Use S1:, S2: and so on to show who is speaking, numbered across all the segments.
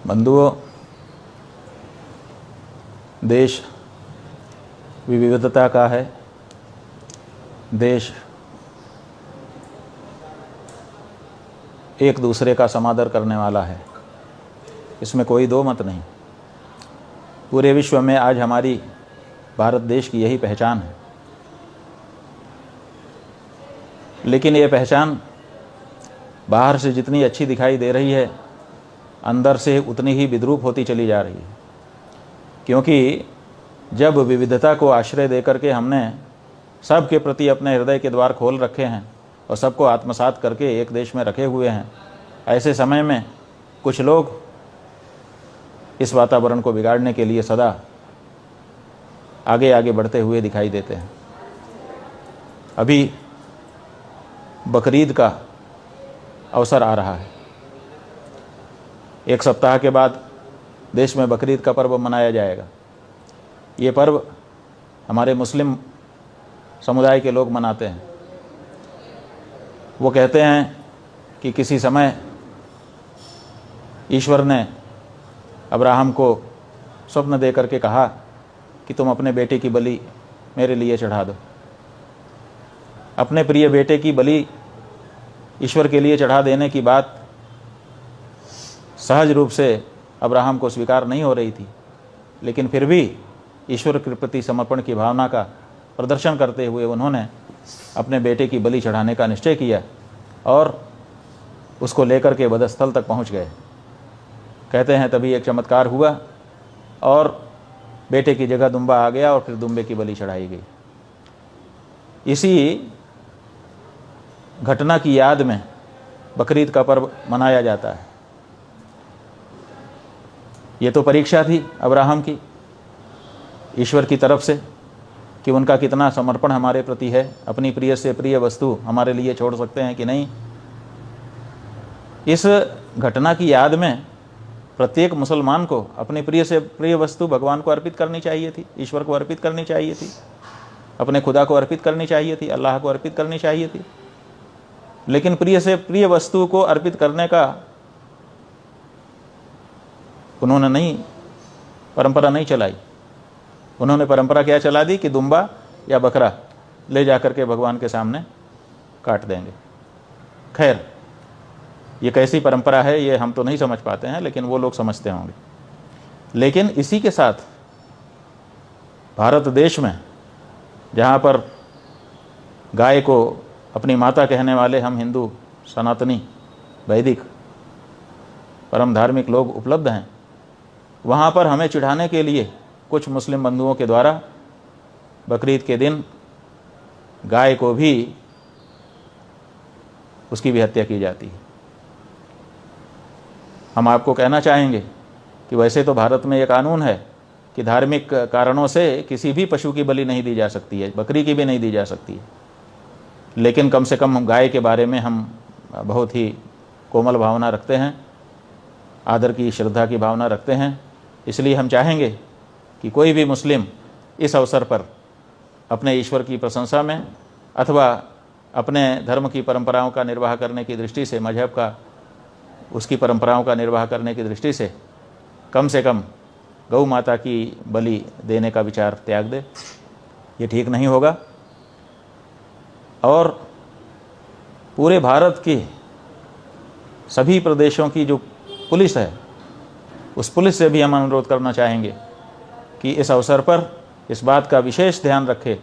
S1: बंधुओं, देश विविधता का है। देश एक दूसरे का समादर करने वाला है, इसमें कोई दो मत नहीं। पूरे विश्व में आज हमारी भारत देश की यही पहचान है। लेकिन ये पहचान बाहर से जितनी अच्छी दिखाई दे रही है, अंदर से उतनी ही विद्रूप होती चली जा रही है। क्योंकि जब विविधता को आश्रय देकर के हमने सबके प्रति अपने हृदय के द्वार खोल रखे हैं और सबको आत्मसात करके एक देश में रखे हुए हैं, ऐसे समय में कुछ लोग इस वातावरण को बिगाड़ने के लिए सदा आगे आगे बढ़ते हुए दिखाई देते हैं। अभी बकरीद का अवसर आ रहा है। एक सप्ताह के बाद देश में बकरीद का पर्व मनाया जाएगा। ये पर्व हमारे मुस्लिम समुदाय के लोग मनाते हैं। वो कहते हैं कि किसी समय ईश्वर ने अब्राहम को स्वप्न दे करके कहा कि तुम अपने बेटे की बलि मेरे लिए चढ़ा दो। अपने प्रिय बेटे की बलि ईश्वर के लिए चढ़ा देने की बात सहज रूप से अब्राहम को स्वीकार नहीं हो रही थी, लेकिन फिर भी ईश्वर के प्रति समर्पण की भावना का प्रदर्शन करते हुए उन्होंने अपने बेटे की बलि चढ़ाने का निश्चय किया और उसको लेकर के वधस्थल तक पहुंच गए। कहते हैं तभी एक चमत्कार हुआ और बेटे की जगह दुम्बा आ गया और फिर दुम्बे की बलि चढ़ाई गई। इसी घटना की याद में बकरीद का पर्व मनाया जाता है। ये तो परीक्षा थी अब्राहम की ईश्वर की तरफ से कि उनका कितना समर्पण हमारे प्रति है, अपनी प्रिय से प्रिय वस्तु हमारे लिए छोड़ सकते हैं कि नहीं। इस घटना की याद में प्रत्येक मुसलमान को अपनी प्रिय से प्रिय वस्तु भगवान को अर्पित करनी चाहिए थी, ईश्वर को अर्पित करनी चाहिए थी, अपने खुदा को अर्पित करनी चाहिए थी, अल्लाह को अर्पित करनी चाहिए थी। लेकिन प्रिय से प्रिय वस्तु को अर्पित करने का उन्होंने परंपरा नहीं चलाई। उन्होंने परंपरा क्या चला दी कि दुम्बा या बकरा ले जाकर के भगवान के सामने काट देंगे। खैर, ये कैसी परंपरा है ये हम तो नहीं समझ पाते हैं, लेकिन वो लोग समझते होंगे। लेकिन इसी के साथ भारत देश में जहाँ पर गाय को अपनी माता कहने वाले हम हिंदू सनातनी वैदिक परम धार्मिक लोग उपलब्ध हैं, वहाँ पर हमें चिढ़ाने के लिए कुछ मुस्लिम बंधुओं के द्वारा बकरीद के दिन गाय को भी उसकी भी हत्या की जाती है। हम आपको कहना चाहेंगे कि वैसे तो भारत में ये कानून है कि धार्मिक कारणों से किसी भी पशु की बलि नहीं दी जा सकती है, बकरी की भी नहीं दी जा सकती है। लेकिन कम से कम हम गाय के बारे में हम बहुत ही कोमल भावना रखते हैं, आदर की श्रद्धा की भावना रखते हैं। इसलिए हम चाहेंगे कि कोई भी मुस्लिम इस अवसर पर अपने ईश्वर की प्रशंसा में अथवा अपने धर्म की परंपराओं का निर्वाह करने की दृष्टि से, मजहब का उसकी परंपराओं का निर्वाह करने की दृष्टि से कम गौ माता की बलि देने का विचार त्याग दे। ये ठीक नहीं होगा। और पूरे भारत की सभी प्रदेशों की जो पुलिस है, उस पुलिस से भी हम अनुरोध करना चाहेंगे कि इस अवसर पर इस बात का विशेष ध्यान रखे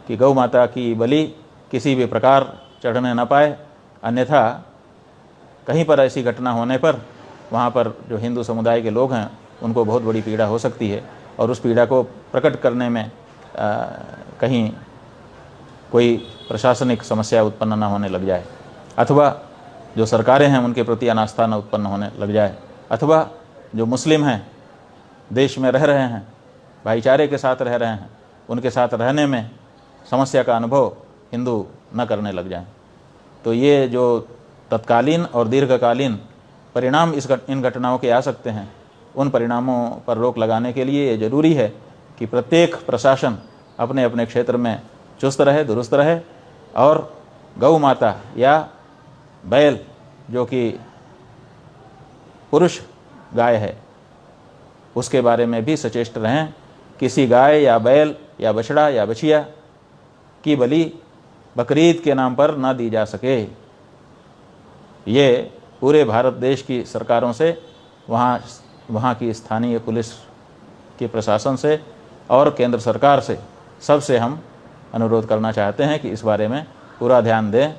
S1: कि गौ माता की बलि किसी भी प्रकार चढ़ने न पाए। अन्यथा कहीं पर ऐसी घटना होने पर वहाँ पर जो हिंदू समुदाय के लोग हैं उनको बहुत बड़ी पीड़ा हो सकती है और उस पीड़ा को प्रकट करने में कहीं कोई प्रशासनिक समस्या उत्पन्न न होने लग जाए, अथवा जो सरकारें हैं उनके प्रति अनास्था न उत्पन्न होने लग जाए, अथवा जो मुस्लिम हैं, देश में रह रहे हैं, भाईचारे के साथ रह रहे हैं, उनके साथ रहने में समस्या का अनुभव हिंदू न करने लग जाएं। तो ये जो तत्कालीन और दीर्घकालीन परिणाम इन घटनाओं के आ सकते हैं, उन परिणामों पर रोक लगाने के लिए ये ज़रूरी है कि प्रत्येक प्रशासन अपने अपने क्षेत्र में चुस्त रहे, दुरुस्त रहे और गौ माता या बैल जो कि पुरुष गाय है उसके बारे में भी सचेष्ट रहें। किसी गाय या बैल या बछड़ा या बछिया की बलि बकरीद के नाम पर ना दी जा सके। ये पूरे भारत देश की सरकारों से, वहाँ की स्थानीय पुलिस के प्रशासन से और केंद्र सरकार से, सबसे हम अनुरोध करना चाहते हैं कि इस बारे में पूरा ध्यान दें